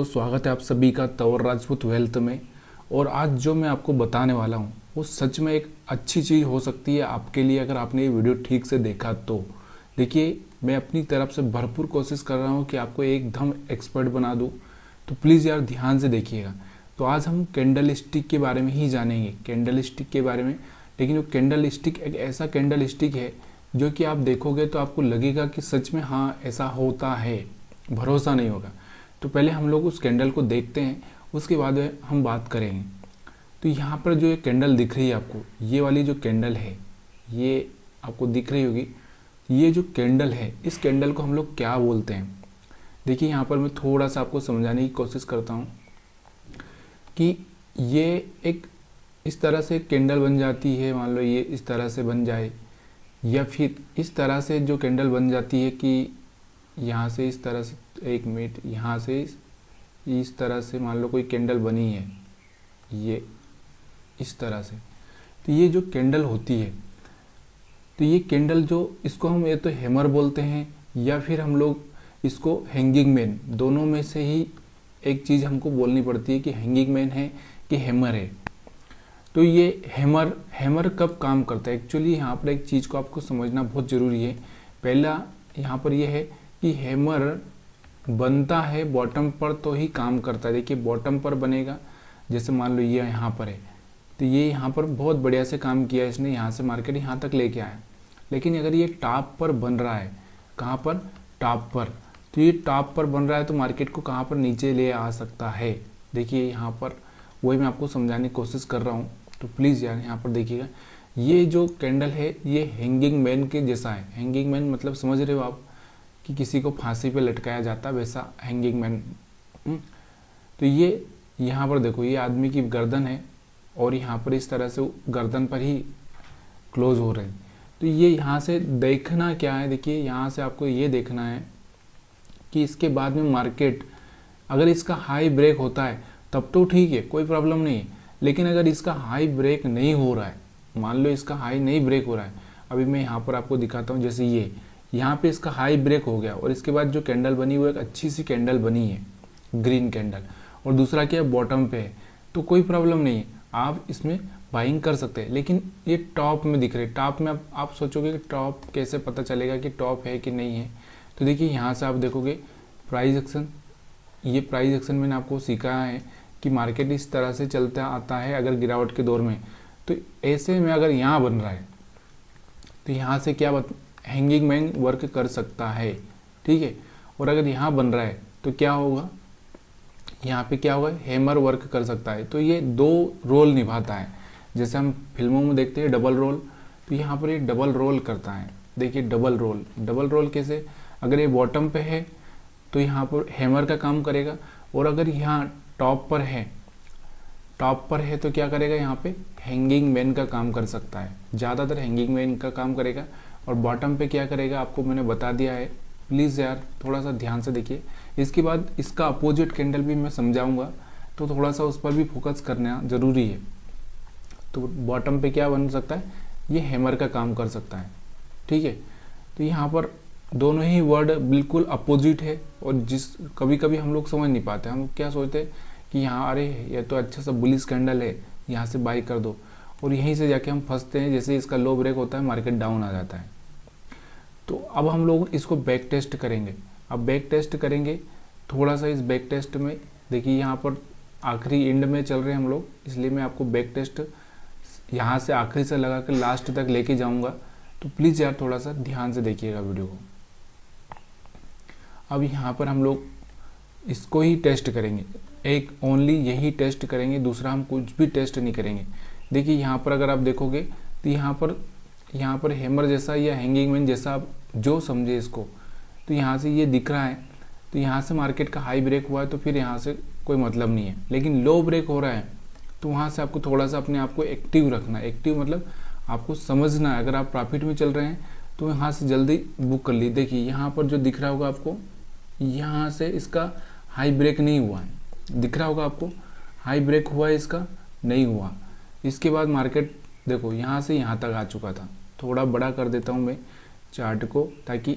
तो स्वागत है आप सभी का तंवर राजपूत वेल्थ में। और आज जो मैं आपको बताने वाला हूँ वो सच में एक अच्छी चीज़ हो सकती है आपके लिए, अगर आपने ये वीडियो ठीक से देखा तो। देखिए, मैं अपनी तरफ से भरपूर कोशिश कर रहा हूँ कि आपको एकदम एक्सपर्ट बना दूँ, तो प्लीज़ यार ध्यान से देखिएगा। तो आज हम कैंडल स्टिक के बारे में ही जानेंगे, कैंडल स्टिक के बारे में। लेकिन वो कैंडल स्टिक एक ऐसा कैंडल स्टिक है जो कि आप देखोगे तो आपको लगेगा कि सच में हाँ ऐसा होता है, भरोसा नहीं होगा। तो पहले हम लोग उस कैंडल को देखते हैं, उसके बाद हम बात करेंगे। तो यहाँ पर जो एक कैंडल दिख रही है आपको, ये वाली जो कैंडल है, ये आपको दिख रही होगी। ये जो कैंडल है, इस कैंडल को हम लोग क्या बोलते हैं? देखिए, यहाँ पर मैं थोड़ा सा आपको समझाने की कोशिश करता हूँ कि ये एक इस तरह से कैंडल बन जाती है। मान लो ये इस तरह से बन जाए, या फिर इस तरह से जो कैंडल बन जाती है कि यहाँ से इस तरह से, एक मिनट, यहाँ से इस तरह से मान लो कोई कैंडल बनी है, ये इस तरह से। तो ये जो कैंडल होती है, तो ये कैंडल जो इसको हम या तो हैमर बोलते हैं या फिर हम लोग इसको हैंगिंग मैन, दोनों में से ही एक चीज़ हमको बोलनी पड़ती है कि हैंगिंग मैन है कि हैमर है। तो ये हैमर कब काम करता है? एक्चुअली यहाँ पर एक चीज़ को आपको समझना बहुत ज़रूरी है। पहला यहाँ पर ये है कि हैमर बनता है बॉटम पर तो ही काम करता है। देखिए, बॉटम पर बनेगा, जैसे मान लो ये यहाँ पर है, तो ये यहाँ पर बहुत बढ़िया से काम किया इसने, यहाँ से मार्केट यहाँ तक लेके आया। लेकिन अगर ये टॉप पर बन रहा है, कहाँ पर? टॉप पर। तो ये टॉप पर बन रहा है तो मार्केट को कहाँ पर नीचे ले आ सकता है? देखिए यहाँ पर वही मैं आपको समझाने की कोशिश कर रहा हूँ, तो प्लीज़ यार यहाँ पर देखिएगा। ये जो कैंडल है ये हैंगिंग मैन के जैसा है। हैंगिंग मैन मतलब समझ रहे हो आप, कि किसी को फांसी पे लटकाया जाता, वैसा हैंगिंग मैन। तो ये यहाँ पर देखो, ये आदमी की गर्दन है और यहाँ पर इस तरह से गर्दन पर ही क्लोज हो रहे हैं। तो ये यहाँ से देखना क्या है? देखिए, यहाँ से आपको ये देखना है कि इसके बाद में मार्केट, अगर इसका हाई ब्रेक होता है तब तो ठीक है, कोई प्रॉब्लम नहीं है। लेकिन अगर इसका हाई ब्रेक नहीं हो रहा है, मान लो इसका हाई नहीं ब्रेक हो रहा है, अभी मैं यहाँ पर आपको दिखाता हूँ। जैसे ये यहाँ पे इसका हाई ब्रेक हो गया और इसके बाद जो कैंडल बनी वो एक अच्छी सी कैंडल बनी है, ग्रीन कैंडल, और दूसरा क्या है, बॉटम पे है, तो कोई प्रॉब्लम नहीं है, आप इसमें बाइंग कर सकते हैं। लेकिन ये टॉप में दिख रहे, टॉप में आप सोचोगे कि टॉप कैसे पता चलेगा कि टॉप है कि नहीं है? तो देखिए, यहाँ से आप देखोगे प्राइस एक्शन, ये प्राइस एक्शन मैंने आपको सिखाया है कि मार्केट इस तरह से चलता आता है अगर गिरावट के दौर में। तो ऐसे में अगर यहाँ बन रहा है तो यहाँ से क्या हैंगिंग मैन वर्क कर सकता है, ठीक है। और अगर यहाँ बन रहा है तो क्या होगा, यहाँ पे क्या होगा, हैमर वर्क कर सकता है। तो ये दो रोल निभाता है, जैसे हम फिल्मों में देखते हैं डबल रोल, तो यहाँ पर ये डबल रोल करता है। देखिए, डबल रोल कैसे? अगर ये बॉटम पे है तो यहाँ पर हैमर का काम करेगा, और अगर यहाँ टॉप पर है तो क्या करेगा, यहाँ पे हैंगिंग मैन का काम कर सकता है, ज़्यादातर हैंगिंग मैन का काम करेगा। और बॉटम पे क्या करेगा आपको मैंने बता दिया है, प्लीज़ यार थोड़ा सा ध्यान से देखिए। इसके बाद इसका अपोजिट कैंडल भी मैं समझाऊंगा, तो थोड़ा सा उस पर भी फोकस करना ज़रूरी है। तो बॉटम पे क्या बन सकता है, ये हैमर का काम कर सकता है, ठीक है। तो यहाँ पर दोनों ही वर्ड बिल्कुल अपोजिट है, और कभी कभी हम लोग समझ नहीं पाते, हम क्या सोचते हैं कि यहाँ अरे ये तो अच्छा सा बुलिश कैंडल है, यहाँ से बाई कर दो, और यहीं से जाके हम फंसते हैं। जैसे इसका लो ब्रेक होता है मार्केट डाउन आ जाता है। तो अब हम लोग इसको बैक टेस्ट करेंगे। अब बैक टेस्ट करेंगे थोड़ा सा, इस बैक टेस्ट में देखिए यहाँ पर आखिरी एंड में चल रहे हैं हम लोग, इसलिए मैं आपको बैक टेस्ट यहाँ से आखिरी से लगा कर लास्ट तक लेके जाऊँगा। तो प्लीज़ यार थोड़ा सा ध्यान से देखिएगा वीडियो को। अब यहाँ पर हम लोग इसको ही टेस्ट करेंगे, एक ओनली यही टेस्ट करेंगे, दूसरा हम कुछ भी टेस्ट नहीं करेंगे। देखिए, यहाँ पर अगर आप देखोगे तो यहाँ पर हैमर जैसा या हैंगिंग मैन जैसा आप जो समझे इसको, तो यहाँ से ये दिख रहा है। तो यहाँ से मार्केट का हाई ब्रेक हुआ है तो फिर यहाँ से कोई मतलब नहीं है। लेकिन लो ब्रेक हो रहा है तो वहाँ से आपको थोड़ा सा अपने आप को एक्टिव रखना है। एक्टिव मतलब आपको समझना है, अगर आप प्रॉफिट में चल रहे हैं तो यहाँ से जल्दी बुक कर ली। देखिए, यहाँ पर जो दिख रहा होगा आपको, यहाँ से इसका हाई ब्रेक नहीं हुआ है, दिख रहा होगा आपको, हाई ब्रेक हुआ है, इसका नहीं हुआ। इसके बाद मार्केट देखो यहाँ से यहाँ तक आ चुका था। थोड़ा बड़ा कर देता हूँ मैं चार्ट को ताकि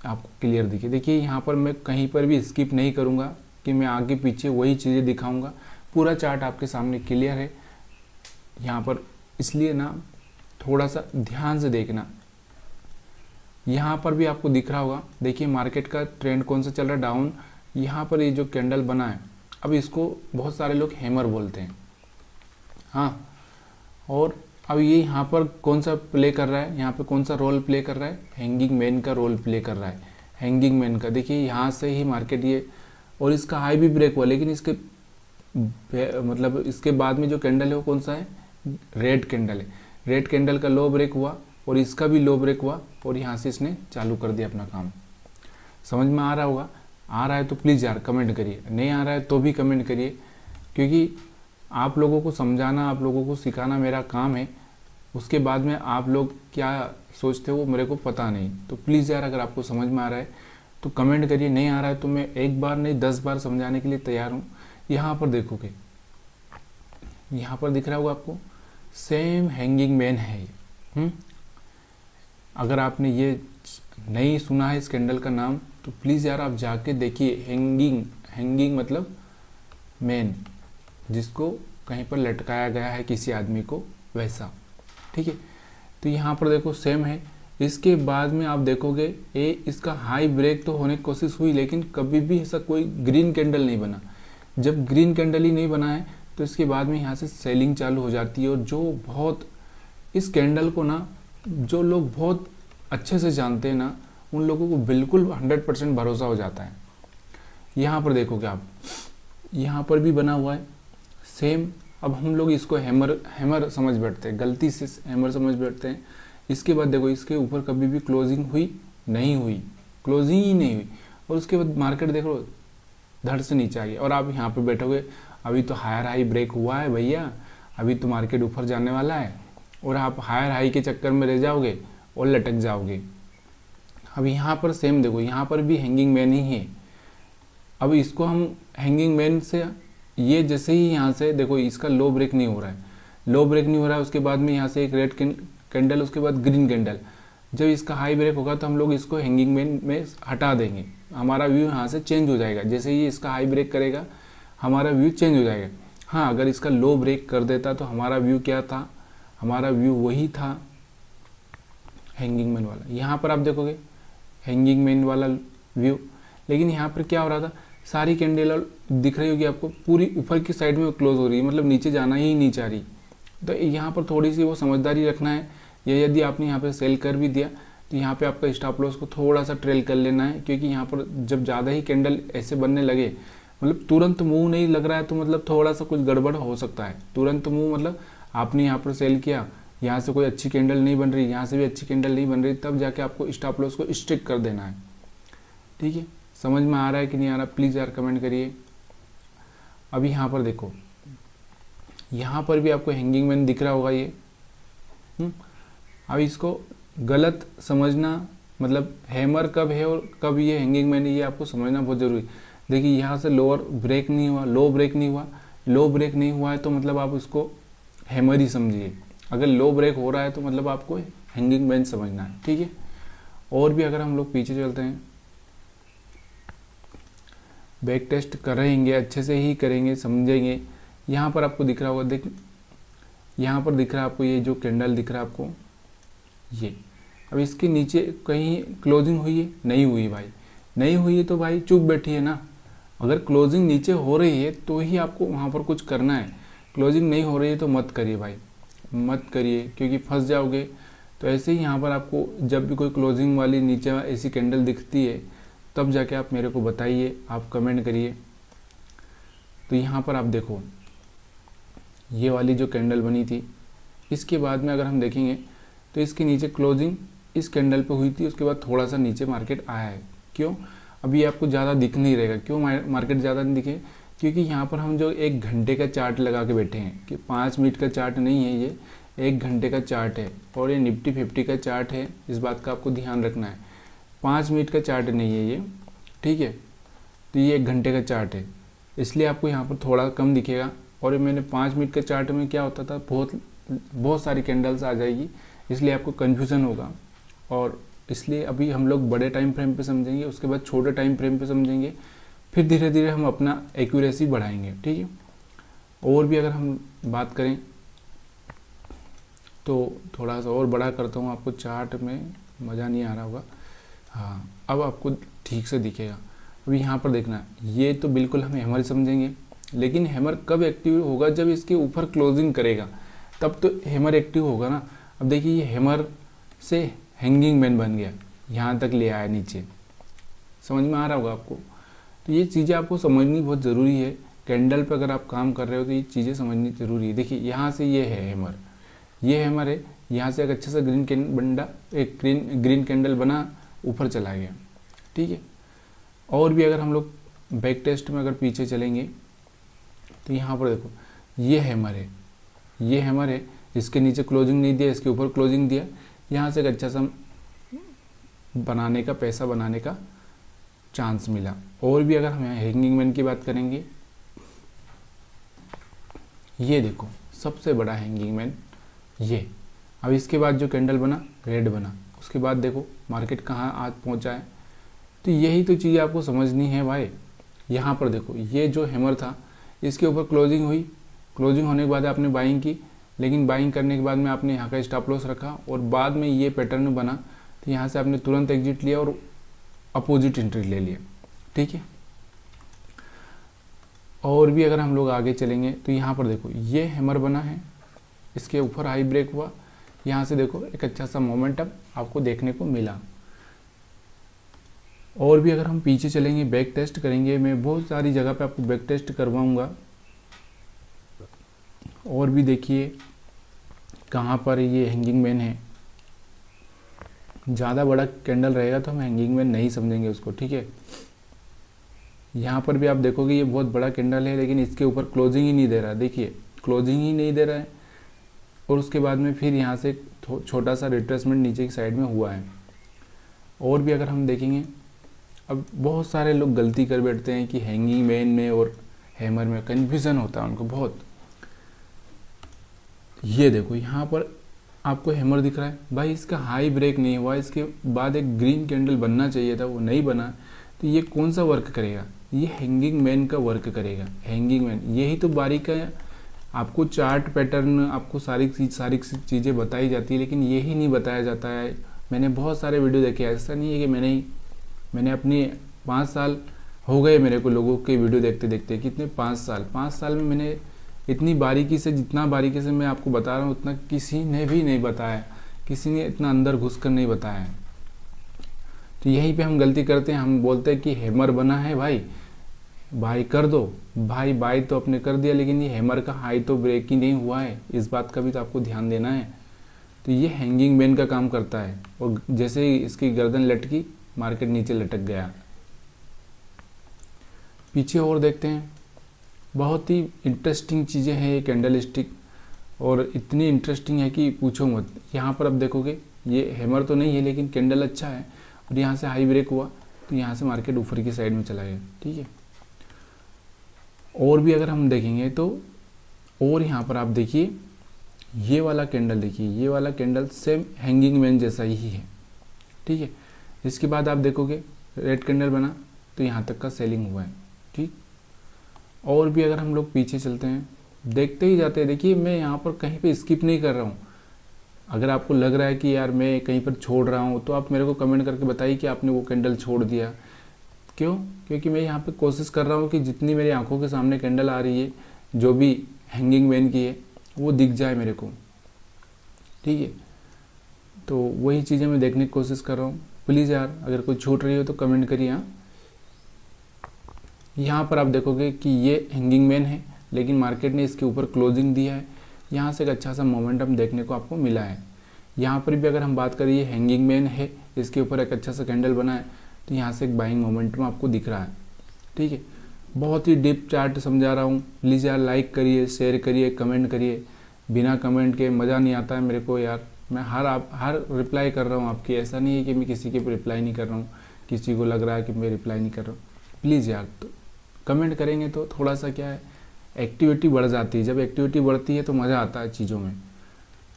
आपको क्लियर दिखे। देखिए, यहाँ पर मैं कहीं पर भी स्किप नहीं करूँगा, कि मैं आगे पीछे वही चीज़ें दिखाऊंगा। पूरा चार्ट आपके सामने क्लियर है यहाँ पर, इसलिए ना थोड़ा सा ध्यान से देखना। यहाँ पर भी आपको दिख रहा होगा, देखिए मार्केट का ट्रेंड कौन सा चल रहा है, डाउन। यहाँ पर ये जो कैंडल बना है, अब इसको बहुत सारे लोग हैमर बोलते हैं, हाँ। और अब ये यहाँ पर कौन सा प्ले कर रहा है, यहाँ पे कौन सा रोल प्ले कर रहा है, हैंगिंग मैन का रोल प्ले कर रहा है, हैंगिंग मैन का। देखिए यहाँ से ही मार्केट ये, और इसका हाई भी ब्रेक हुआ, लेकिन इसके मतलब इसके बाद में जो कैंडल है वो कौन सा है, रेड कैंडल है। रेड कैंडल का लो ब्रेक हुआ और इसका भी लो ब्रेक हुआ, और यहाँ से इसने चालू कर दिया अपना काम। समझ में आ रहा होगा? आ रहा है तो प्लीज़ यार कमेंट करिए, नहीं आ रहा है तो भी कमेंट करिए, क्योंकि आप लोगों को समझाना, आप लोगों को सिखाना मेरा काम है। उसके बाद में आप लोग क्या सोचते हो वो मेरे को पता नहीं। तो प्लीज़ यार अगर आपको समझ में आ रहा है तो कमेंट करिए, नहीं आ रहा है तो मैं एक बार नहीं 10 बार समझाने के लिए तैयार हूँ। यहाँ पर देखोगे, यहाँ पर दिख रहा होगा आपको, सेम हैंगिंग मैन है ये। अगर आपने ये नहीं सुना है इस कैंडल का नाम तो प्लीज़ यार आप जाके देखिए। हैंगिंग, हैंगिंग मतलब मैन, जिसको कहीं पर लटकाया गया है किसी आदमी को, वैसा, ठीक है। तो यहाँ पर देखो सेम है। इसके बाद में आप देखोगे इसका हाई ब्रेक तो होने की कोशिश हुई, लेकिन कभी भी ऐसा कोई ग्रीन कैंडल नहीं बना। जब ग्रीन कैंडल ही नहीं बना है तो इसके बाद में यहाँ से सेलिंग चालू हो जाती है। और जो बहुत इस कैंडल को ना, जो लोग बहुत अच्छे से जानते हैं ना, उन लोगों को बिल्कुल 100% भरोसा हो जाता है। यहाँ पर देखोगे आप, यहाँ पर भी बना हुआ है सेम। अब हम लोग इसको हैमर समझ बैठते हैं, गलती से हैमर समझ बैठते हैं। इसके बाद देखो इसके ऊपर कभी भी क्लोजिंग हुई नहीं हुई, क्लोजिंग ही नहीं हुई, और उसके बाद मार्केट देखो धड़ से नीचे आ गया। और आप यहाँ पे बैठोगे, अभी तो हायर हाई ब्रेक हुआ है भैया, अभी तो मार्केट ऊपर जाने वाला है, और आप हायर हाई के चक्कर में रह जाओगे और लटक जाओगे। अब यहाँ पर सेम देखो, यहाँ पर भी हैंगिंग मैन ही है। अब इसको हम हैंगिंग मैन से, ये जैसे ही यहाँ से देखो इसका लो ब्रेक नहीं हो रहा है, लो ब्रेक नहीं हो रहा है, उसके बाद में यहाँ से एक रेड कैंडल, उसके बाद ग्रीन कैंडल। जब इसका हाई ब्रेक होगा तो हम लोग इसको हैंगिंग मैन में हटा देंगे, हमारा व्यू यहाँ से चेंज हो जाएगा। जैसे ही इसका हाई ब्रेक करेगा हमारा व्यू चेंज हो जाएगा। हाँ, अगर इसका लो ब्रेक कर देता तो हमारा व्यू क्या था, हमारा व्यू वही था हैंगिंग मैन वाला। यहाँ पर आप देखोगे हैंगिंग मैन वाला व्यू, लेकिन यहाँ पर क्या हो रहा था, सारी कैंडल दिख रही होगी आपको, पूरी ऊपर की साइड में क्लोज हो रही है, मतलब नीचे जाना ही नहीं चाह रही। तो यहाँ पर थोड़ी सी वो समझदारी रखना है। या यदि आपने यहाँ पे सेल कर भी दिया तो यहाँ पे आपका स्टॉप लॉस को थोड़ा सा ट्रेल कर लेना है, क्योंकि यहाँ पर जब ज़्यादा ही कैंडल ऐसे बनने लगे, मतलब तुरंत मूव नहीं लग रहा है, तो मतलब थोड़ा सा कुछ गड़बड़ हो सकता है। तुरंत मूव मतलब आपने यहाँ पर सेल किया, यहाँ से कोई अच्छी कैंडल नहीं बन रही, यहाँ से भी अच्छी कैंडल नहीं बन रही, तब जाके आपको स्टॉप लॉस को स्ट्रिक्ट कर देना है। ठीक है, समझ में आ रहा है कि नहीं आ रहा, प्लीज़ यार कमेंट करिए। अब यहाँ पर देखो, यहाँ पर भी आपको हैंगिंग मैन दिख रहा होगा ये। अब इसको गलत समझना, मतलब हैमर कब है और कब ये हैंगिंग मैन है, ये आपको समझना बहुत ज़रूरी। देखिए यहाँ से लोअर ब्रेक नहीं हुआ, लो ब्रेक नहीं हुआ, लो ब्रेक नहीं हुआ है तो मतलब आप उसको हैमर ही समझिए। अगर लो ब्रेक हो रहा है तो मतलब आपको हैंगिंग मैन समझना है, ठीक है। और भी अगर हम लोग पीछे चलते हैं, बैक टेस्ट करेंगे, अच्छे से ही करेंगे, समझेंगे। यहाँ पर आपको दिख रहा होगा, देख यहाँ पर दिख रहा है आपको, ये जो कैंडल दिख रहा है आपको ये, अब इसके नीचे कहीं क्लोजिंग हुई है, नहीं हुई भाई, नहीं हुई है तो भाई चुप बैठी है ना। अगर क्लोजिंग नीचे हो रही है तो ही आपको वहाँ पर कुछ करना है, क्लोजिंग नहीं हो रही है तो मत करिए भाई, मत करिए, क्योंकि फंस जाओगे। तो ऐसे ही यहाँ पर आपको जब भी कोई क्लोजिंग वाली नीचे ऐसी कैंडल दिखती है तब जाके आप मेरे को बताइए, आप कमेंट करिए। तो यहाँ पर आप देखो ये वाली जो कैंडल बनी थी, इसके बाद में अगर हम देखेंगे तो इसके नीचे क्लोजिंग इस कैंडल पे हुई थी, उसके बाद थोड़ा सा नीचे मार्केट आया है। क्यों? अभी आपको ज़्यादा दिख नहीं रहेगा। क्यों मार्केट ज़्यादा नहीं दिखे? क्योंकि यहाँ पर हम जो 1 घंटे का चार्ट लगा के बैठे हैं, कि 5 मिनट का चार्ट नहीं है, ये 1 घंटे का चार्ट है, और ये निफ्टी 50 का चार्ट है। इस बात का आपको ध्यान रखना है, 5 मिनट का चार्ट नहीं है ये, ठीक है। तो ये 1 घंटे का चार्ट है, इसलिए आपको यहाँ पर थोड़ा कम दिखेगा। और मैंने 5 मिनट के चार्ट में क्या होता था, बहुत सारी कैंडल्स आ जाएगी, इसलिए आपको कन्फ्यूज़न होगा। और इसलिए अभी हम लोग बड़े टाइम फ्रेम पे समझेंगे, उसके बाद छोटे टाइम फ्रेम पे समझेंगे, फिर धीरे धीरे हम अपना एक्यूरेसी बढ़ाएंगे, ठीक है। और भी अगर हम बात करें तो थोड़ा सा और बड़ा करता हूँ, आपको चार्ट में मज़ा नहीं आ रहा होगा, हाँ अब आपको ठीक से दिखेगा। अभी यहाँ पर देखना, ये तो बिल्कुल हम हैमर समझेंगे, लेकिन हैमर कब एक्टिव होगा, जब इसके ऊपर क्लोजिंग करेगा तब तो हैमर एक्टिव होगा ना। अब देखिए ये हैमर से हैंगिंग मैन बन गया, यहाँ तक ले आया नीचे, समझ में आ रहा होगा आपको। तो ये चीज़ें आपको समझनी बहुत ज़रूरी है, कैंडल पर अगर आप काम कर रहे हो तो ये चीज़ें समझनी ज़रूरी है। देखिए यहाँ से ये है हैमर, ये हैमर है, यहाँ से एक अच्छा सा एक ग्रीन कैंडल बना, ऊपर चला गया, ठीक है। और भी अगर हम लोग बैक टेस्ट में अगर पीछे चलेंगे तो यहाँ पर देखो ये हैमर है, ये हैमर है, इसके नीचे क्लोजिंग नहीं दिया, इसके ऊपर क्लोजिंग दिया, यहाँ से एक अच्छा सा बनाने का, पैसा बनाने का चांस मिला। और भी अगर हम हैंगिंग मैन की बात करेंगे, ये देखो सबसे बड़ा हैंगिंग मैन ये। अब इसके बाद जो कैंडल बना रेड बना, उसके बाद देखो मार्केट कहाँ आज पहुँचा है। तो यही तो चीज़ आपको समझनी है भाई। यहाँ पर देखो ये जो हैमर था इसके ऊपर क्लोजिंग हुई, क्लोजिंग होने के बाद आपने बाइंग की, लेकिन बाइंग करने के बाद में आपने यहाँ का स्टॉप लॉस रखा और बाद में ये पैटर्न बना, तो यहाँ से आपने तुरंत एग्जिट लिया और अपोजिट एंट्री ले लिया, ठीक है। और भी अगर हम लोग आगे चलेंगे तो यहाँ पर देखो ये हैमर बना है, इसके ऊपर हाई ब्रेक हुआ, यहाँ से देखो एक अच्छा सा मोमेंटम आपको देखने को मिला। और भी अगर हम पीछे चलेंगे, बैक टेस्ट करेंगे, मैं बहुत सारी जगह पे आपको बैक टेस्ट करवाऊंगा। और भी देखिए कहाँ पर ये हैंगिंग मैन है, ज़्यादा बड़ा कैंडल रहेगा तो हम हैंगिंग मैन नहीं समझेंगे उसको, ठीक है। यहाँ पर भी आप देखोगे ये बहुत बड़ा कैंडल है, लेकिन इसके ऊपर क्लोजिंग ही नहीं दे रहा, देखिए क्लोजिंग ही नहीं दे रहा है। और उसके बाद में फिर यहाँ से छोटा सा रिट्रेसमेंट नीचे की साइड में हुआ है। और भी अगर हम देखेंगे, अब बहुत सारे लोग गलती कर बैठते हैं कि हैंगिंग मैन में और हैमर में कन्फ्यूज़न होता है उनको बहुत। ये देखो यहाँ पर आपको हैमर दिख रहा है भाई, इसका हाई ब्रेक नहीं हुआ, इसके बाद एक ग्रीन कैंडल बनना चाहिए था, वो नहीं बना, तो ये कौन सा वर्क करेगा, ये हैंगिंग मैन का वर्क करेगा। हैंगिंग मैन यही तो बारीक है, आपको चार्ट पैटर्न, आपको सारी चीज़ें बताई जाती है, लेकिन यही नहीं बताया जाता है। मैंने बहुत सारे वीडियो देखे, ऐसा नहीं है कि मैंने अपनी 5 साल हो गए मेरे को लोगों के वीडियो देखते देखते, कितने 5 साल में मैंने इतनी बारीकी से, जितना बारीकी से मैं आपको बता रहा हूँ उतना किसी ने भी नहीं बताया, किसी ने इतना अंदर घुसकर नहीं बताया। तो यहीं पे हम गलती करते हैं, हम बोलते हैं कि हैमर बना है भाई बाई कर दो, भाई बाई तो आपने कर दिया, लेकिन ये हैमर का हाई तो ब्रेक ही नहीं हुआ है, इस बात का भी तो आपको ध्यान देना है। तो ये हैंगिंग मैन का काम करता है, और जैसे ही इसकी गर्दन लटकी मार्केट नीचे लटक गया। पीछे और देखते हैं, बहुत ही इंटरेस्टिंग चीज़ें हैं ये कैंडल स्टिक, और इतनी इंटरेस्टिंग है कि पूछो मत। यहाँ पर अब देखोगे ये हैमर तो नहीं है, लेकिन कैंडल अच्छा है, और यहाँ से हाई ब्रेक हुआ तो यहाँ से मार्केट ऊपर की साइड में चला गया, ठीक है। और भी अगर हम देखेंगे तो, और यहाँ पर आप देखिए ये वाला कैंडल, देखिए ये वाला कैंडल सेम हैंगिंग मैन जैसा ही है, ठीक है। इसके बाद आप देखोगे रेड कैंडल बना तो यहाँ तक का सेलिंग हुआ है, ठीक। और भी अगर हम लोग पीछे चलते हैं, देखते ही जाते हैं। देखिए मैं यहाँ पर कहीं पे स्किप नहीं कर रहा हूँ, अगर आपको लग रहा है कि यार मैं कहीं पर छोड़ रहा हूँ तो आप मेरे को कमेंट करके बताइए कि आपने वो कैंडल छोड़ दिया क्यों। क्योंकि मैं यहाँ पे कोशिश कर रहा हूँ कि जितनी मेरी आंखों के सामने कैंडल आ रही है जो भी हैंगिंग मैन की है वो दिख जाए मेरे को, ठीक है। तो वही चीज़ें मैं देखने की कोशिश कर रहा हूँ। प्लीज़ यार अगर कोई छूट रही हो तो कमेंट करिए। यहाँ पर आप देखोगे कि ये हैंगिंग मैन है, लेकिन मार्केट ने इसके ऊपर क्लोजिंग दिया है, यहाँ से एक अच्छा सा मोमेंटम देखने को आपको मिला है। यहाँ पर भी अगर हम बात करें, ये हैंगिंग मैन है, इसके ऊपर एक अच्छा सा कैंडल बना है, तो यहाँ से एक बाइंग मोमेंटम आपको दिख रहा है, ठीक है। बहुत ही डीप चार्ट समझा रहा हूँ, प्लीज़ यार लाइक करिए, शेयर करिए, कमेंट करिए। बिना कमेंट के मज़ा नहीं आता है मेरे को यार। मैं हर रिप्लाई कर रहा हूँ आपकी, ऐसा नहीं है कि मैं किसी के रिप्लाई नहीं कर रहा हूँ, किसी को लग रहा है कि मैं रिप्लाई नहीं कर रहा हूँ। प्लीज़ यार तो कमेंट करेंगे तो थोड़ा सा क्या है, एक्टिविटी बढ़ जाती है। जब एक्टिविटी बढ़ती है तो मज़ा आता है चीज़ों में।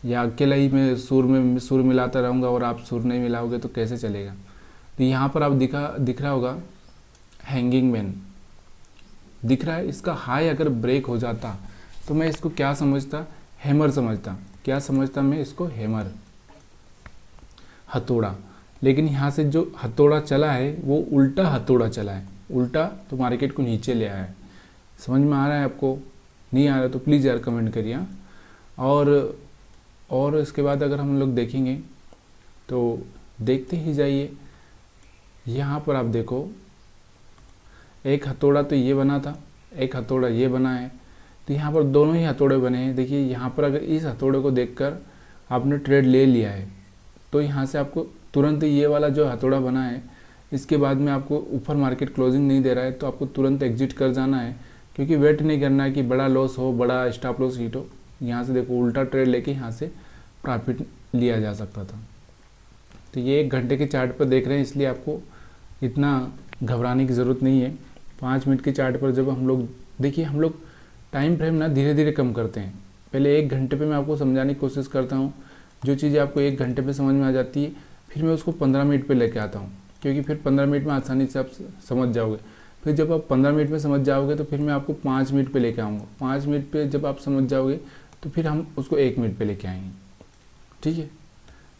या अकेला ही मैं सुर मिलाता रहूँगा और आप सुर नहीं मिलाओगे तो कैसे चलेगा। तो यहाँ पर आप दिख रहा होगा हैंगिंग मैन, दिख रहा है, इसका हाई अगर ब्रेक हो जाता तो मैं इसको क्या समझता, हैमर समझता। क्या समझता मैं इसको, हैमर, हथौड़ा। लेकिन यहाँ से जो हथौड़ा चला है वो उल्टा हथौड़ा चला है, उल्टा, तो मार्केट को नीचे ले आया है। समझ में आ रहा है आपको? नहीं आ रहा तो प्लीज़ यार कमेंट करिए। और इसके बाद अगर हम लोग देखेंगे तो देखते ही जाइए। यहाँ पर आप देखो, एक हथौड़ा तो ये बना था, एक हथौड़ा ये बना है, तो यहाँ पर दोनों ही हथौड़े बने हैं। देखिए यहाँ पर अगर इस हथौड़े को देखकर आपने ट्रेड ले लिया है तो यहाँ से आपको तुरंत ये वाला जो हथौड़ा बना है, इसके बाद में आपको ऊपर मार्केट क्लोजिंग नहीं दे रहा है तो आपको तुरंत एग्जिट कर जाना है, क्योंकि वेट नहीं करना है कि बड़ा लॉस हो, बड़ा स्टॉप लॉस हिट हो। यहाँ से देखो उल्टा ट्रेड लेके यहाँ से प्रॉफिट लिया जा सकता था। तो ये 1 घंटे के चार्ट पर देख रहे हैं, इसलिए आपको इतना घबराने की ज़रूरत नहीं है। 5 मिनट के चार्ट पर जब हम लोग देखिए, हम लोग टाइम फ्रेम ना धीरे धीरे कम करते हैं। पहले 1 घंटे पे मैं आपको समझाने की कोशिश करता हूँ। जो चीज़ें आपको 1 घंटे पे समझ में आ जाती है, फिर मैं उसको 15 मिनट पे लेके आता हूँ, क्योंकि फिर 15 मिनट में आसानी से आप समझ जाओगे। फिर जब आप 15 मिनट में समझ जाओगे तो फिर मैं आपको 5 मिनट पे लेके आऊँगा। 5 मिनट पे जब आप समझ जाओगे तो फिर हम उसको 1 मिनट पे लेके आएंगे, ठीक है।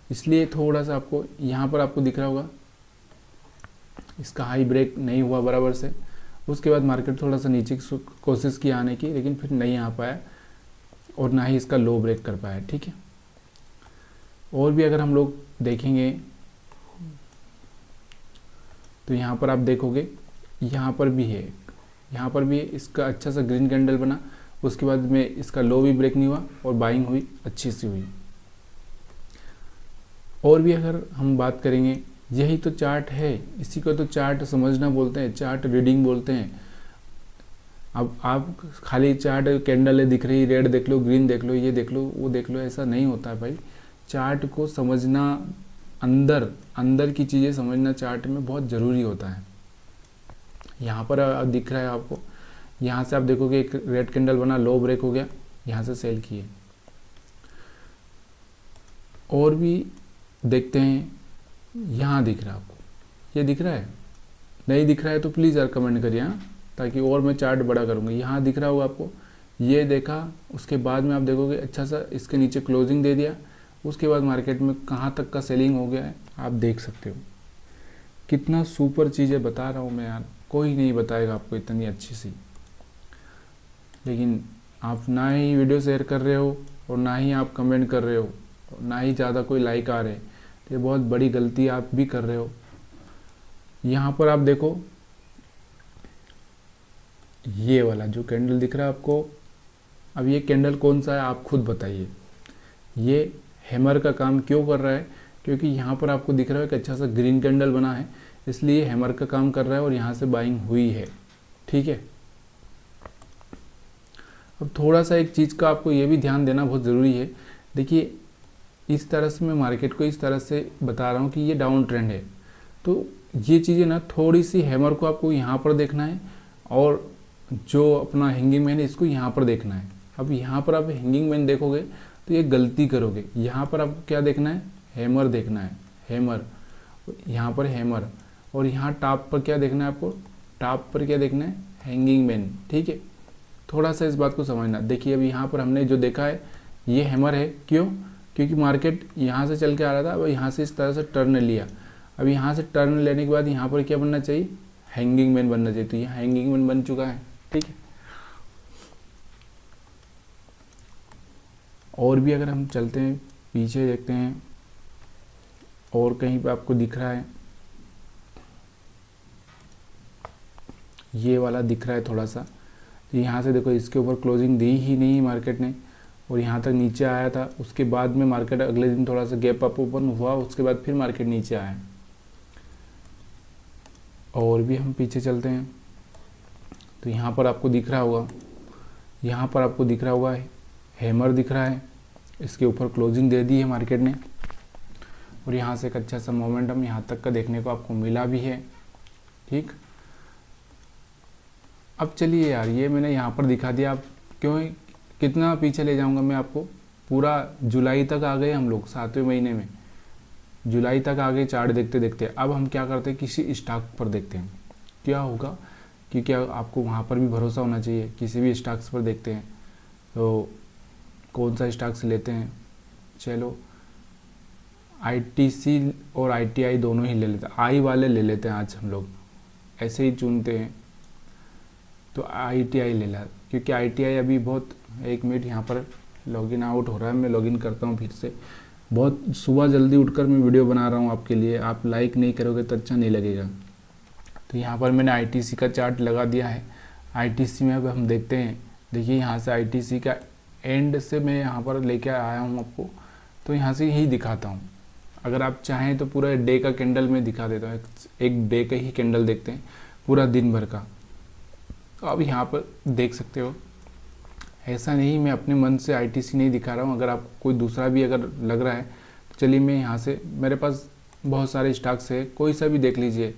इसलिए थोड़ा सा आपको यहाँ पर आपको दिख रहा होगा, इसका हाई ब्रेक नहीं हुआ बराबर से। उसके बाद मार्केट थोड़ा सा नीचे की कोशिश की आने की, लेकिन फिर नहीं आ पाया और ना ही इसका लो ब्रेक कर पाया, ठीक है। और भी अगर हम लोग देखेंगे तो यहाँ पर आप देखोगे, यहाँ पर भी है, यहाँ पर भी इसका अच्छा सा ग्रीन कैंडल बना, उसके बाद में इसका लो भी ब्रेक नहीं हुआ और बाइंग हुई, अच्छी सी हुई। और भी अगर हम बात करेंगे, यही तो चार्ट है, इसी को तो चार्ट समझना बोलते हैं, चार्ट रीडिंग बोलते हैं। अब आप खाली चार्ट कैंडल है दिख रही, रेड देख लो, ग्रीन देख लो, ये देख लो, वो देख लो, ऐसा नहीं होता है भाई। चार्ट को समझना, अंदर की चीज़ें समझना चार्ट में बहुत ज़रूरी होता है। यहाँ पर दिख रहा है आपको, यहाँ से आप देखोगे एक रेड कैंडल बना, लो ब्रेक हो गया, यहाँ से सेल किए। और भी देखते हैं, यहाँ दिख रहा है आपको, ये दिख रहा है? नहीं दिख रहा है तो प्लीज़ यार कमेंट करिए, हाँ, ताकि और मैं चार्ट बड़ा करूँगा। यहाँ दिख रहा होगा आपको, ये देखा, उसके बाद में आप देखोगे अच्छा सा इसके नीचे क्लोजिंग दे दिया, उसके बाद मार्केट में कहाँ तक का सेलिंग हो गया है आप देख सकते हो। कितना सुपर चीज़ें बता रहा हूँ मैं यार, कोई नहीं बताएगा आपको इतनी अच्छी सी। लेकिन आप ना ही वीडियो शेयर कर रहे हो और ना ही आप कमेंट कर रहे हो, ना ही ज़्यादा कोई लाइक आ रहे, तो ये बहुत बड़ी गलती आप भी कर रहे हो। यहाँ पर आप देखो, ये वाला जो कैंडल दिख रहा है आपको, अब ये कैंडल कौन सा है आप खुद बताइए। ये हैमर का काम क्यों कर रहा है? क्योंकि यहाँ पर आपको दिख रहा है कि अच्छा सा ग्रीन कैंडल बना है, इसलिए हैमर का काम कर रहा है और यहाँ से बाइंग हुई है, ठीक है। अब थोड़ा सा एक चीज़ का आपको ये भी ध्यान देना बहुत ज़रूरी है। देखिए इस तरह से मैं मार्केट को इस तरह से बता रहा हूँ कि ये डाउन ट्रेंड है, तो ये चीज़ें ना थोड़ी सी हैमर को आपको यहाँ पर देखना है और जो अपना हैंगिंग मैन है इसको यहाँ पर देखना है। अब यहाँ पर आप हैंगिंग मैन देखोगे तो ये गलती करोगे। यहाँ पर आपको क्या देखना है? हैमर देखना है, हैमर, यहाँ पर हैमर, और यहाँ टॉप पर क्या देखना है आपको? टॉप पर क्या देखना है? हैंगिंग मैन, ठीक है। थोड़ा सा इस बात को समझना। देखिए अब यहाँ पर हमने जो देखा है ये हैमर है, क्यों? क्योंकि मार्केट यहाँ से चल के आ रहा था, अब यहाँ से इस तरह से टर्न लिया। अब यहाँ से टर्न लेने के बाद यहाँ पर क्या बनना चाहिए? हैंगिंग मैन बनना चाहिए, तो यहाँ हैंगिंग मैन बन चुका है, ठीक है। और भी अगर हम चलते हैं पीछे देखते हैं, और कहीं पे आपको दिख रहा है, ये वाला दिख रहा है थोड़ा सा, तो यहाँ से देखो इसके ऊपर क्लोजिंग दी ही नहीं मार्केट ने और यहाँ तक नीचे आया था। उसके बाद में मार्केट अगले दिन थोड़ा सा गैप अप ओपन हुआ, उसके बाद फिर मार्केट नीचे आया। और भी हम पीछे चलते हैं तो यहाँ पर आपको दिख रहा होगा, यहाँ पर आपको दिख रहा होगा हैमर दिख रहा है, इसके ऊपर क्लोजिंग दे दी है मार्केट ने और यहाँ से एक अच्छा सा मोमेंटम यहाँ तक का देखने को आपको मिला भी है, ठीक। अब चलिए यार, ये मैंने यहाँ पर दिखा दिया, आप क्यों कितना पीछे ले जाऊँगा मैं आपको? पूरा जुलाई तक आ गए हम लोग, 7वें महीने में जुलाई तक आ गए चार्ट देखते देखते। अब हम क्या करते हैं, किसी स्टॉक पर देखते हैं क्या होगा क्योंकि आपको वहाँ पर भी भरोसा होना चाहिए। किसी भी स्टॉक्स पर देखते हैं तो कौन सा स्टॉक्स लेते हैं, चलो आईटीसी और आईटीआई दोनों ही ले लेते हैं, आई वाले ले लेते हैं आज हम लोग, ऐसे ही चुनते हैं। तो आईटीआई ले ला, क्योंकि आईटीआई अभी बहुत, 1 मिनट यहाँ पर लॉगिन आउट हो रहा है, मैं लॉगिन करता हूँ फिर से। बहुत सुबह जल्दी उठकर मैं वीडियो बना रहा हूँ आपके लिए, आप लाइक नहीं करोगे तो अच्छा नहीं लगेगा। तो यहाँ पर मैंने आईटीसी का चार्ट लगा दिया है। आईटीसी में अब हम देखते हैं, देखिए यहाँ से आईटीसी का एंड से मैं यहाँ पर लेके आया हूँ आपको, तो यहाँ से ही दिखाता हूँ। अगर आप चाहें तो पूरा डे का कैंडल में दिखा देता हूँ, एक डे का ही कैंडल देखते हैं, पूरा दिन भर का। तो आप यहाँ पर देख सकते हो, ऐसा नहीं मैं अपने मन से आईटीसी नहीं दिखा रहा हूँ। अगर आपको कोई दूसरा भी अगर लग रहा है तो चलिए मैं यहाँ से, मेरे पास बहुत सारे स्टॉक्स है, कोई सा भी देख लीजिए।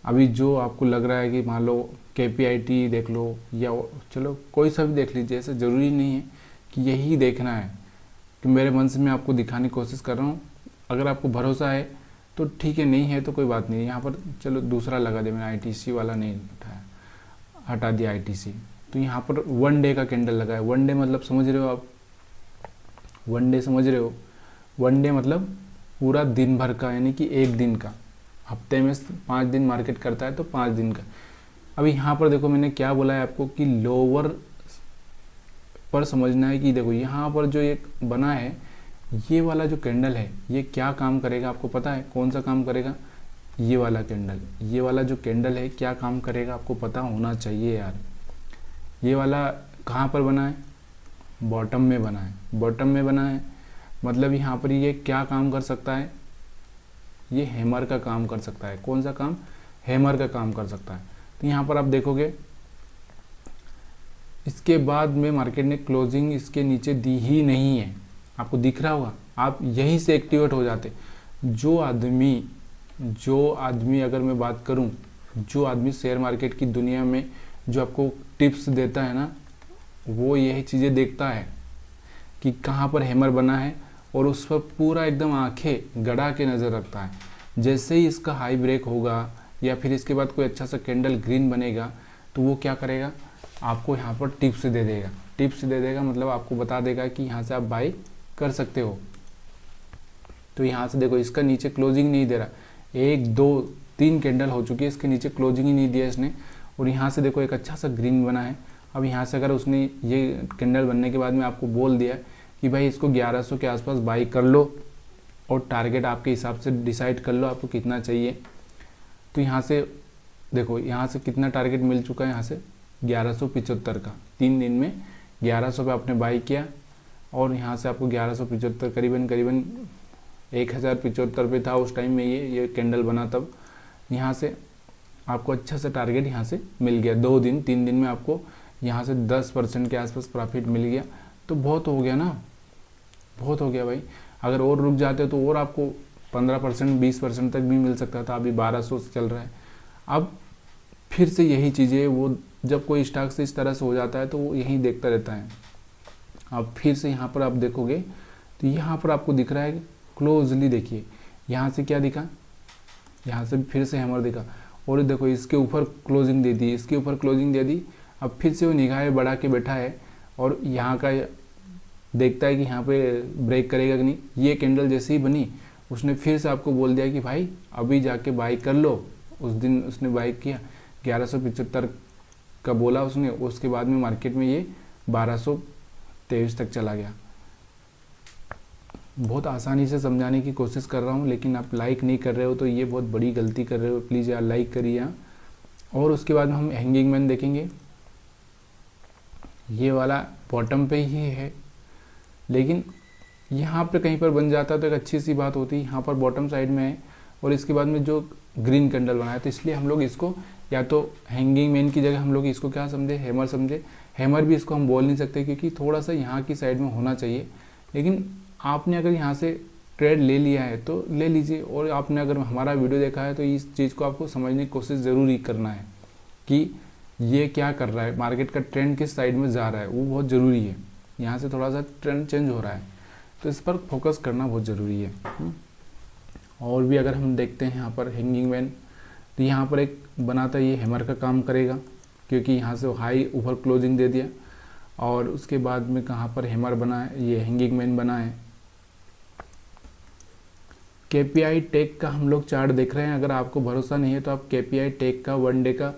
अभी जो आपको लग रहा है कि मान लो KPIT देख लो, या चलो कोई सा भी देख लीजिए, ऐसा ज़रूरी नहीं है कि यही देखना है, कि मेरे मन से मैं आपको दिखाने की कोशिश कर रहा हूँ। अगर आपको भरोसा है तो ठीक है, नहीं है तो कोई बात नहीं। यहाँ पर चलो दूसरा लगा दे, मैंने आईटीसी वाला नहीं उठाया, हटा दिया आईटीसी। तो यहाँ पर 1 डे का कैंडल लगा है। 1 डे मतलब समझ रहे हो आप, 1 डे समझ रहे हो, 1 डे मतलब पूरा दिन भर का, यानी कि एक दिन का। हफ्ते में 5 दिन मार्केट करता है तो 5 दिन का। अभी यहाँ पर देखो मैंने क्या बोला है आपको कि लोअर पर समझना है कि देखो यहाँ पर जो एक बना है, ये वाला जो कैंडल है ये क्या काम करेगा आपको पता है? कौन सा काम करेगा? ये वाला कैंडल, ये वाला जो कैंडल है क्या काम करेगा आपको पता होना चाहिए यार। ये वाला कहाँ पर बना है? बॉटम में बना है। बॉटम में बना है मतलब यहाँ पर ये क्या काम कर सकता है? ये हैमर का काम कर सकता है। कौन सा काम? हैमर का काम कर सकता है। तो यहाँ पर आप देखोगे इसके बाद में मार्केट ने क्लोजिंग इसके नीचे दी ही नहीं है, आपको दिख रहा होगा। आप यहीं से एक्टिवेट हो जाते। जो आदमी अगर मैं बात करूं, जो आदमी शेयर मार्केट की दुनिया में जो आपको टिप्स देता है ना, वो यही चीज़ें देखता है कि कहाँ पर हैमर बना है और उस पर पूरा एकदम आंखें गड़ा के नज़र रखता है। जैसे ही इसका हाई ब्रेक होगा या फिर इसके बाद कोई अच्छा सा कैंडल ग्रीन बनेगा तो वो क्या करेगा? आपको यहाँ पर टिप्स दे देगा। टिप्स दे देगा मतलब आपको बता देगा कि यहाँ से आप बाई कर सकते हो। तो यहाँ से देखो इसका नीचे क्लोजिंग नहीं दे रहा, 1 2 3 कैंडल हो चुकी है, इसके नीचे क्लोजिंग ही नहीं दिया इसने। और यहाँ से देखो एक अच्छा सा ग्रीन बना है। अब यहाँ से अगर उसने ये कैंडल बनने के बाद में आपको बोल दिया कि भाई इसको 1100 के आसपास बाई कर लो और टारगेट आपके हिसाब से डिसाइड कर लो आपको कितना चाहिए। तो यहाँ से देखो यहाँ से कितना टारगेट मिल चुका है, यहाँ से 1175 का। 3 दिन में 1100 पे आपने बाई किया और यहाँ से आपको 1175 करीबन 1075 पे था उस टाइम में ये कैंडल बना। तब यहाँ से आपको अच्छा सा टारगेट यहाँ से मिल गया। 3 दिन में आपको यहाँ से 10% के आसपास प्रॉफिट मिल गया। तो बहुत हो गया ना, बहुत हो गया भाई। अगर और रुक जाते तो और आपको 15% 20% तक भी मिल सकता था। अभी 1200 से चल रहा है। अब फिर से यही चीज़ें, वो जब कोई स्टॉक से इस तरह से हो जाता है तो वो यही देखता रहता है। अब फिर से यहाँ पर आप देखोगे तो यहाँ पर आपको दिख रहा है, क्लोजली देखिए, यहाँ से क्या दिखा, यहाँ से फिर से हैमर दिखा और देखो इसके ऊपर क्लोजिंग दे दी, इसके ऊपर क्लोजिंग दे दी। अब फिर से वो निगाहें बढ़ा के बैठा है और यहाँ का देखता है कि यहाँ पे ब्रेक करेगा कि नहीं। ये कैंडल जैसे ही बनी उसने फिर से आपको बोल दिया कि भाई अभी जाके बाई कर लो। उस दिन उसने बाई किया, 1175 का बोला उसने, उसके बाद में मार्केट में ये 1223 तक चला गया। बहुत आसानी से समझाने की कोशिश कर रहा हूँ, लेकिन आप लाइक नहीं कर रहे हो तो ये बहुत बड़ी गलती कर रहे हो। प्लीज़ यार लाइक करिए यहाँ। और उसके बाद में हम हैंगिंग मैन देखेंगे। ये वाला बॉटम पे ही है, लेकिन यहाँ पे कहीं पर बन जाता तो एक अच्छी सी बात होती। यहाँ पर बॉटम साइड में है और इसके बाद में जो ग्रीन कैंडल बनाया, तो इसलिए हम लोग इसको या तो हैंगिंग मैन की जगह हम लोग इसको क्या समझे, हैमर समझे। हैमर भी इसको हम बोल नहीं सकते क्योंकि थोड़ा सा यहाँ की साइड में होना चाहिए। लेकिन आपने अगर यहाँ से ट्रेड ले लिया है तो ले लीजिए, और आपने अगर हमारा वीडियो देखा है तो इस चीज़ को आपको समझने की कोशिश ज़रूर ही करना है कि ये क्या कर रहा है, मार्केट का ट्रेंड किस साइड में जा रहा है, वो बहुत ज़रूरी है। यहाँ से थोड़ा सा ट्रेंड चेंज हो रहा है तो इस पर फोकस करना बहुत ज़रूरी है। और भी अगर हम देखते हैं यहाँ पर हैंगिंग मैन, तो यहाँ पर एक बनाता है, ये हैमर का काम करेगा। क्योंकि यहाँ से हाई ऊपर क्लोजिंग दे दिया। और उसके बाद में कहाँ पर हैमर बना है, ये हैंगिंग मैन बना है। केपीआई टेक का हम लोग चार्ट देख रहे हैं। अगर आपको भरोसा नहीं है तो आप केपीआई टेक का 1 डे का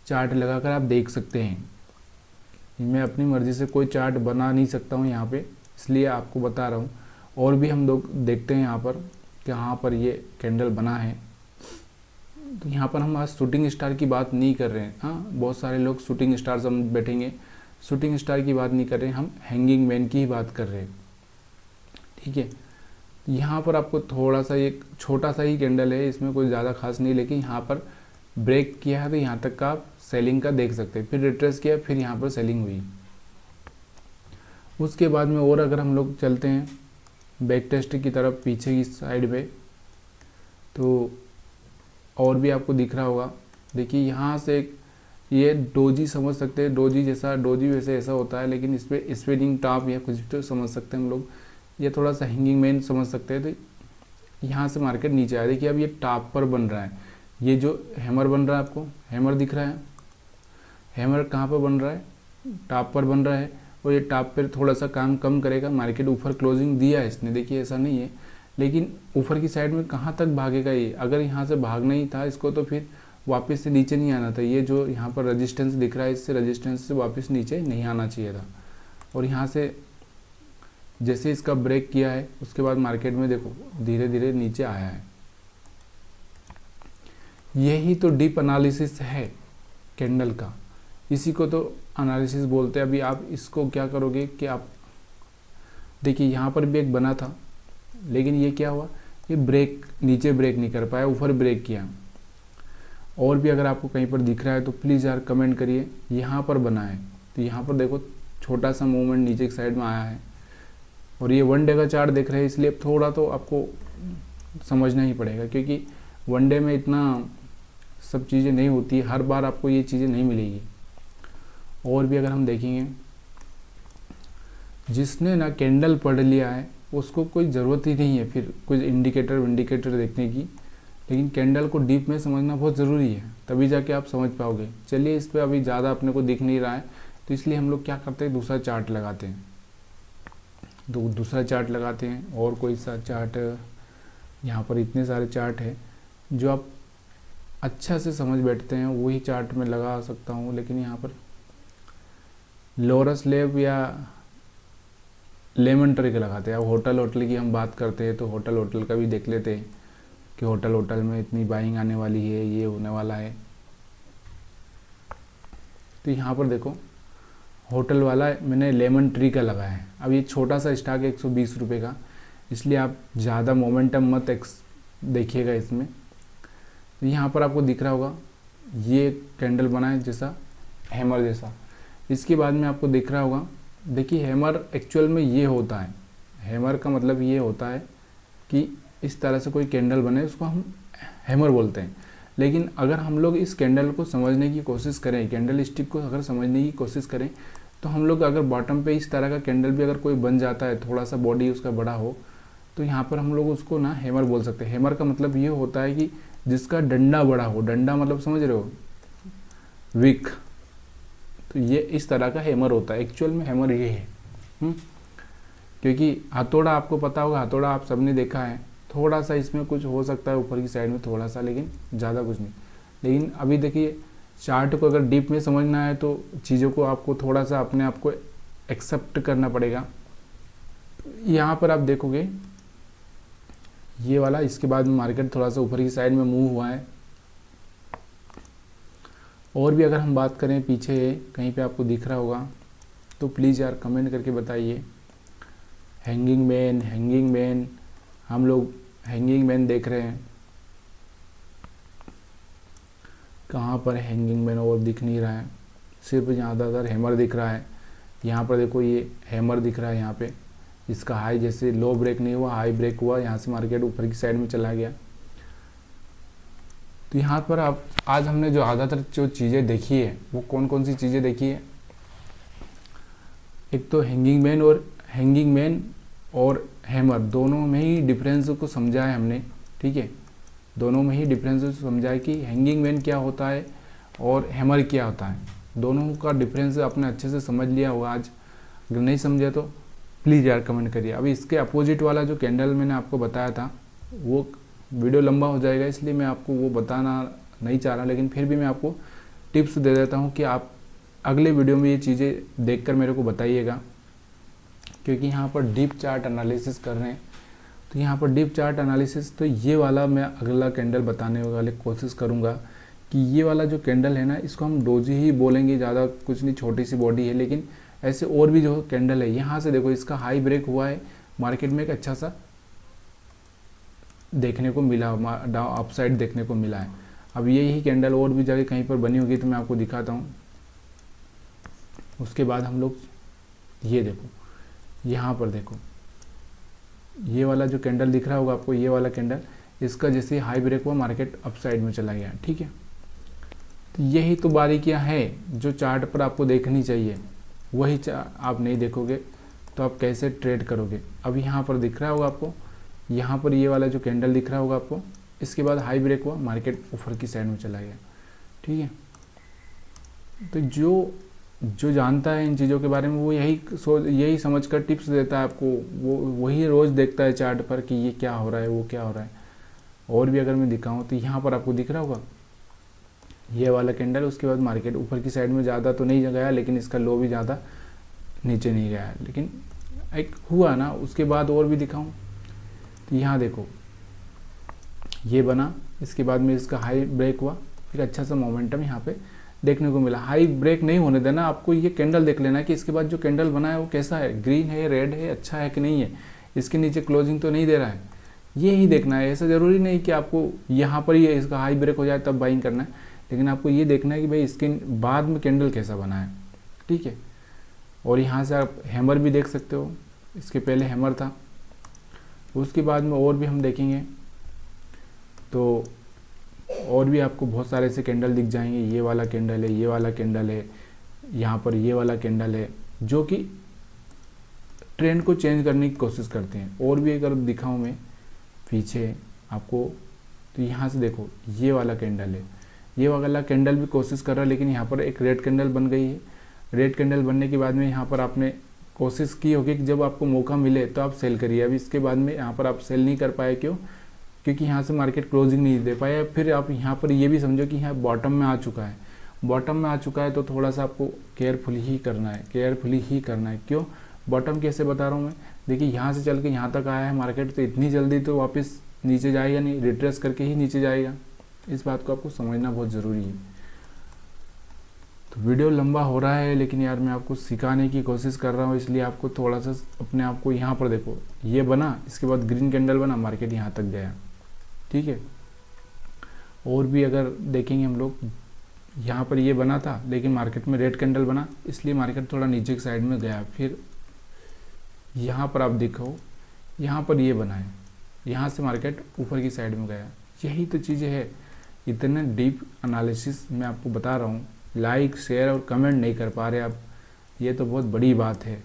चार्ट लगाकर आप देख सकते हैं। मैं अपनी मर्ज़ी से कोई चार्ट बना नहीं सकता हूँ यहाँ पे, इसलिए आपको बता रहा हूँ। और भी हम लोग देखते हैं यहाँ पर कि यहाँ पर ये कैंडल बना है। तो यहाँ पर हम आज शूटिंग स्टार की बात नहीं कर रहे हैं। हाँ, बहुत सारे लोग शूटिंग स्टार हम बैठेंगे, शूटिंग स्टार की बात नहीं कर रहे हैं, हम हैंगिंग मैन की ही बात कर रहे हैं। ठीक है, यहाँ पर आपको थोड़ा सा एक छोटा सा ही कैंडल है, इसमें कोई ज़्यादा खास नहीं, लेकिन यहाँ पर ब्रेक किया है तो यहाँ तक का आप सेलिंग का देख सकते हैं। फिर रिट्रेस किया, फिर यहाँ पर सेलिंग हुई। उसके बाद में और अगर हम लोग चलते हैं बैक टेस्ट की तरफ पीछे की साइड पे, तो और भी आपको दिख रहा होगा। देखिए यहाँ से ये डोजी समझ सकते हैं, डोजी जैसा, डोजी वैसे ऐसा होता है, लेकिन इस पर स्पिनिंग टॉप या कुछ तो समझ सकते हैं हम लोग। ये थोड़ा सा हैंगिंग मैन समझ सकते हैं। तो यहाँ से मार्केट नीचे आया। देखिए अब ये टॉप पर बन रहा है। ये जो हैमर बन रहा है, आपको हैमर दिख रहा है, हैमर कहाँ पर बन रहा है, टॉप पर बन रहा है। और ये टॉप पर थोड़ा सा काम कम करेगा। मार्केट ऊपर क्लोजिंग दिया है इसने, देखिए ऐसा नहीं है, लेकिन ऊपर की साइड में कहाँ तक भागेगा ये। अगर यहाँ से भागना ही था इसको तो फिर वापस से नीचे नहीं आना था। ये जो यहाँ पर रेजिस्टेंस दिख रहा है, इससे रेजिस्टेंस से वापस नीचे नहीं आना चाहिए था। और यहाँ से जैसे इसका ब्रेक किया है, उसके बाद मार्केट में देखो धीरे धीरे नीचे आया है। यही तो डीप एनालिसिस है कैंडल का, इसी को तो एनालिसिस बोलते हैं। अभी आप इसको क्या करोगे कि आप देखिए यहाँ पर भी एक बना था, लेकिन ये क्या हुआ, ये ब्रेक नीचे ब्रेक नहीं कर पाया, ऊपर ब्रेक किया। और भी अगर आपको कहीं पर दिख रहा है तो प्लीज़ यार कमेंट करिए। यहाँ पर बना है तो यहाँ पर देखो छोटा सा मूवमेंट नीचे की साइड में आया है। और ये 1 डे का चार्ट देख रहे हैं, इसलिए थोड़ा तो आपको समझना ही पड़ेगा, क्योंकि 1 डे में इतना सब चीज़ें नहीं होती, हर बार आपको ये चीज़ें नहीं मिलेगी। और भी अगर हम देखेंगे, जिसने ना कैंडल पढ़ लिया है उसको कोई ज़रूरत ही नहीं है फिर कुछ इंडिकेटर देखने की, लेकिन कैंडल को डीप में समझना बहुत ज़रूरी है, तभी जाके आप समझ पाओगे। चलिए, इस पर अभी ज़्यादा अपने को दिख नहीं रहा है, तो इसलिए हम लोग क्या करते हैं, दूसरा चार्ट लगाते हैं। दूसरा चार्ट लगाते हैं। और कोई सा चार्ट, यहाँ पर इतने सारे चार्ट है जो आप अच्छा से समझ बैठते हैं, वही चार्ट में लगा सकता हूँ। लेकिन यहाँ पर लोरस लैब या लेमन ट्री का लगाते हैं। अब होटल की हम बात करते हैं तो होटल का भी देख लेते हैं कि होटल में इतनी बाइंग आने वाली है, ये होने वाला है। तो यहाँ पर देखो होटल वाला मैंने लेमन ट्री का लगाया है। अब ये छोटा सा स्टॉक है 120 रुपये का, इसलिए आप ज़्यादा मोमेंटम मत देखिएगा इसमें। तो यहाँ पर आपको दिख रहा होगा ये कैंडल बना है जैसा हैमर जैसा। इसके बाद में आपको दिख रहा होगा, देखिए हैमर एक्चुअल में ये होता है, हैमर का मतलब ये होता है कि इस तरह से कोई कैंडल बने, उसको हम हैमर बोलते हैं। लेकिन अगर हम लोग इस कैंडल को समझने की कोशिश करें, कैंडल स्टिक को अगर समझने की कोशिश करें, तो हम लोग अगर बॉटम पे इस तरह का कैंडल भी अगर कोई बन जाता है, थोड़ा सा बॉडी उसका बड़ा हो, तो यहाँ पर हम लोग उसको ना हैमर बोल सकते हैं। हैमर का मतलब ये होता है कि जिसका डंडा बड़ा हो, डंडा मतलब समझ रहे हो, विक, तो ये इस तरह का हैमर होता है। एक्चुअल में हैमर ये है। क्योंकि हथौड़ा आपको पता होगा, हथौड़ा आप सबने देखा है, थोड़ा सा इसमें कुछ हो सकता है ऊपर की साइड में थोड़ा सा, लेकिन ज़्यादा कुछ नहीं। लेकिन अभी देखिए चार्ट को अगर डीप में समझना है तो चीज़ों को आपको थोड़ा सा अपने आप को एक्सेप्ट करना पड़ेगा। यहाँ पर आप देखोगे ये वाला, इसके बाद मार्केट थोड़ा सा ऊपर की साइड में मूव हुआ है। और भी अगर हम बात करें पीछे कहीं पे आपको दिख रहा होगा तो प्लीज़ यार कमेंट करके बताइए। हैंगिंग मैन हम लोग हैंगिंग मैन देख रहे हैं। कहाँ पर हैंगिंग मैन और दिख नहीं रहा है, सिर्फ ज़्यादातर हैमर दिख रहा है। यहाँ पर देखो ये हैमर दिख रहा है, यहाँ पे इसका हाई जैसे लो ब्रेक नहीं हुआ, हाई ब्रेक हुआ, यहाँ से मार्केट ऊपर की साइड में चला गया। तो यहाँ पर आप आज हमने जो ज़्यादातर जो चीज़ें देखी है वो कौन कौन सी चीज़ें देखी है, एक तो हैंगिंग मैन और हैमर, दोनों में ही डिफरेंस को समझा है हमने। ठीक है, दोनों में ही डिफरेंस समझा है कि हैंगिंग मैन क्या होता है और हैमर क्या होता है, दोनों का डिफरेंस आपने अच्छे से समझ लिया होगा आज। अगर नहीं समझे तो प्लीज़ यार कमेंट करिए। अभी इसके अपोजिट वाला जो कैंडल मैंने आपको बताया था वो वीडियो लंबा हो जाएगा, इसलिए मैं आपको वो बताना नहीं चाह रहा, लेकिन फिर भी मैं आपको टिप्स दे देता हूँ कि आप अगले वीडियो में ये चीज़ें देखकर मेरे को बताइएगा, क्योंकि यहाँ पर डीप चार्ट एनालिसिस कर रहे हैं। तो यहाँ पर डीप चार्ट एनालिसिस, तो ये वाला मैं अगला कैंडल बताने वाले कोशिश करूँगा कि ये वाला जो कैंडल है ना, इसको हम डोजी ही बोलेंगे, ज़्यादा कुछ नहीं, छोटी सी बॉडी है, लेकिन ऐसे और भी जो कैंडल है, यहाँ से देखो इसका हाई ब्रेक हुआ है, मार्केट में एक अच्छा सा देखने को मिला, अपसाइड देखने को मिला है। अब यही कैंडल और भी जगह कहीं पर बनी होगी तो मैं आपको दिखाता हूँ। उसके बाद हम लोग ये देखो, यहाँ पर देखो ये वाला जो कैंडल दिख रहा होगा आपको, ये वाला कैंडल, इसका जैसे हाई ब्रेक हुआ मार्केट अपसाइड में चला गया, ठीक है। तो यही तो बारीकियाँ हैं जो चार्ट पर आपको देखनी चाहिए, वही आप नहीं देखोगे तो आप कैसे ट्रेड करोगे। अब यहाँ पर दिख रहा होगा आपको, यहाँ पर ये वाला जो कैंडल दिख रहा होगा आपको, इसके बाद हाई ब्रेक हुआ, मार्केट ऊपर की साइड में चला गया, ठीक है। तो जो जानता है इन चीज़ों के बारे में वो यही समझ कर टिप्स देता है आपको, वो वही रोज़ देखता है चार्ट पर कि ये क्या हो रहा है, वो क्या हो रहा है। और भी अगर मैं दिखाऊँ तो यहाँ पर आपको दिख रहा होगा ये वाला कैंडल, उसके बाद मार्केट ऊपर की साइड में ज़्यादा तो नहीं गया, लेकिन इसका लो भी ज़्यादा नीचे नहीं गया, लेकिन एक हुआ ना। उसके बाद और भी दिखाऊँ तो यहाँ देखो ये बना, इसके बाद में इसका हाई ब्रेक हुआ, एक अच्छा सा मोमेंटम यहाँ पे देखने को मिला। हाई ब्रेक नहीं होने देना, आपको ये कैंडल देख लेना कि इसके बाद जो कैंडल बना है वो कैसा है, ग्रीन है, रेड है, अच्छा है कि नहीं है, इसके नीचे क्लोजिंग तो नहीं दे रहा है, ये ही देखना है। ऐसा ज़रूरी नहीं कि आपको यहाँ पर ही इसका हाई ब्रेक हो जाए तब बाइंग करना है, लेकिन आपको ये देखना है कि भाई इसके बाद में कैंडल कैसा बना है, ठीक है। और यहाँ से आप हैमर भी देख सकते हो, इसके पहले हैमर था, उसके बाद में और भी हम देखेंगे तो और भी आपको बहुत सारे ऐसे कैंडल दिख जाएंगे। ये वाला कैंडल है, ये वाला कैंडल है, यहाँ पर ये वाला कैंडल है, जो कि ट्रेंड को चेंज करने की कोशिश करते हैं। और भी अगर दिखाऊं मैं पीछे आपको तो यहाँ से देखो ये वाला कैंडल है, ये वाला कैंडल भी कोशिश कर रहा है, लेकिन यहाँ पर एक रेड कैंडल बन गई है। रेड कैंडल बनने के बाद में यहाँ पर आपने कोशिश की होगी कि जब आपको मौका मिले तो आप सेल करिए। अभी इसके बाद में यहाँ पर आप सेल नहीं कर पाए, क्यों? क्योंकि यहाँ से मार्केट क्लोजिंग नहीं दे पाया। फिर आप यहाँ पर ये भी समझो कि यहाँ बॉटम में आ चुका है, बॉटम में आ चुका है तो थोड़ा सा आपको केयरफुली ही करना है, केयरफुली ही करना है। क्यों बॉटम कैसे बता रहा हूँ मैं, देखिए यहाँ से चल के यहाँ तक आया है मार्केट, तो इतनी जल्दी तो वापस नीचे जाएगा नहीं, रिट्रेस करके ही नीचे जाएगा। इस बात को आपको समझना बहुत ज़रूरी है। तो वीडियो लंबा हो रहा है, लेकिन यार मैं आपको सिखाने की कोशिश कर रहा हूँ, इसलिए आपको थोड़ा सा अपने आप को यहाँ पर देखो, ये बना, इसके बाद ग्रीन कैंडल बना, मार्केट यहाँ तक गया, ठीक है। और भी अगर देखेंगे हम लोग, यहाँ पर ये बना था लेकिन मार्केट में रेड कैंडल बना, इसलिए मार्केट थोड़ा नीचे की साइड में गया। फिर यहाँ पर आप देखो, यहाँ पर ये बना है, यहाँ से मार्केट ऊपर की साइड में गया। यही तो चीज़ें है, इतना डीप एनालिसिस मैं आपको बता रहा हूँ। लाइक शेयर और कमेंट नहीं कर पा रहे आप, ये तो बहुत बड़ी बात है।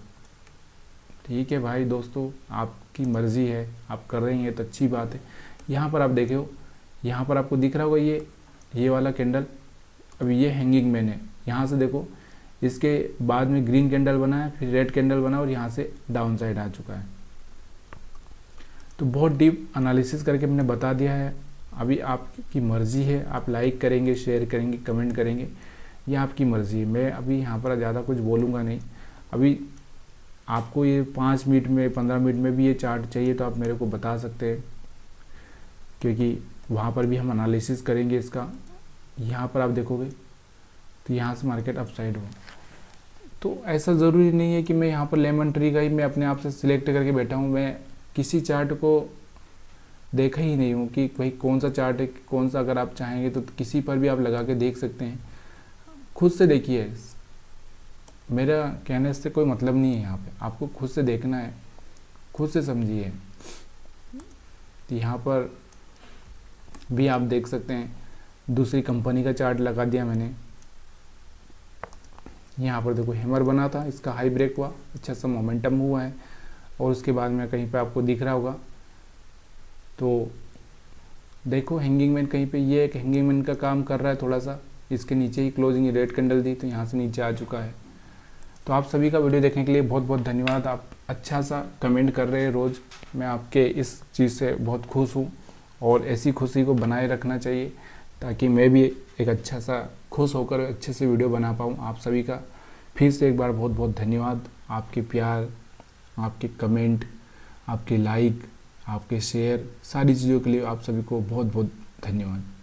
ठीक है भाई दोस्तों, आपकी मर्ज़ी है, आप कर रहे हैं तो अच्छी बात है। यहाँ पर आप देखो, यहाँ पर आपको दिख रहा होगा ये वाला कैंडल, अभी ये हैंगिंग मैन है। यहाँ से देखो, इसके बाद में ग्रीन कैंडल बना है, फिर रेड कैंडल बना और यहाँ से डाउन साइड आ चुका है। तो बहुत डीप एनालिसिस करके मैंने बता दिया है। अभी आपकी मर्ज़ी है, आप लाइक करेंगे, शेयर करेंगे, कमेंट करेंगे, ये आपकी मर्ज़ी है। मैं अभी यहाँ पर ज़्यादा कुछ बोलूँगा नहीं। अभी आपको ये 5 मिनट में, 15 मिनट में भी ये चार्ट चाहिए तो आप मेरे को बता सकते हैं, क्योंकि वहाँ पर भी हम एनालिसिस करेंगे इसका। यहाँ पर आप देखोगे तो यहाँ से मार्केट अपसाइड हो, तो ऐसा ज़रूरी नहीं है कि मैं यहाँ पर लेमन ट्री का ही मैं अपने आप से सिलेक्ट करके बैठा हूँ। मैं किसी चार्ट को देखा ही नहीं हूँ कि भाई कौन सा चार्ट है, कौन सा। अगर आप चाहेंगे तो किसी पर भी आप लगा के देख सकते हैं, खुद से देखिए। मेरा कहने से कोई मतलब नहीं है, यहाँ पे आपको खुद से देखना है, खुद से समझिए। तो यहाँ पर भी आप देख सकते हैं, दूसरी कंपनी का चार्ट लगा दिया मैंने। यहाँ पर देखो हैमर बना था, इसका हाई ब्रेक हुआ, अच्छा सा मोमेंटम हुआ है, और उसके बाद में कहीं पे आपको दिख रहा होगा तो देखो हैंगिंग मैन, कहीं पे ये एक हैंगिंग मैन का काम कर रहा है थोड़ा सा, इसके नीचे ही क्लोजिंग रेड कैंडल दी तो यहाँ से नीचे आ चुका है। तो आप सभी का वीडियो देखने के लिए बहुत बहुत धन्यवाद। आप अच्छा सा कमेंट कर रहे हैं रोज़, मैं आपके इस चीज़ से बहुत खुश हूँ और ऐसी खुशी को बनाए रखना चाहिए ताकि मैं भी एक अच्छा सा खुश होकर अच्छे से वीडियो बना पाऊँ। आप सभी का फिर से एक बार बहुत बहुत धन्यवाद। आपके प्यार, आपके कमेंट, आपके लाइक, आपके शेयर, सारी चीज़ों के लिए आप सभी को बहुत बहुत धन्यवाद।